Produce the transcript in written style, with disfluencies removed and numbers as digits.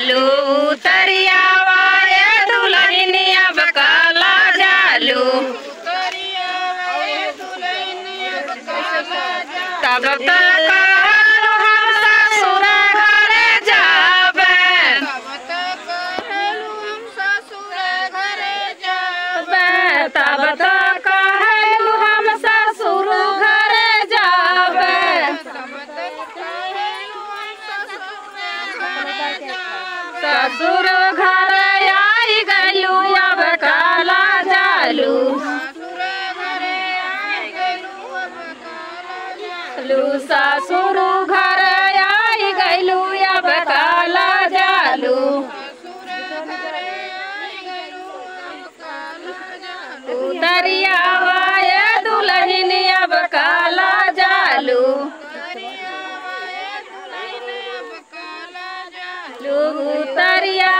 जालू तरियावा ये दुल्हनिया बकाला जालू तब तक हम ससुर घरे जाबे तब तक हम ससुर घरे जाबे ससुर घरे आई गलू अब काला जालू ससुर घरे आई गलू अब काला जालू तरियावा ये दुल्हनी अब काला जालू तरिया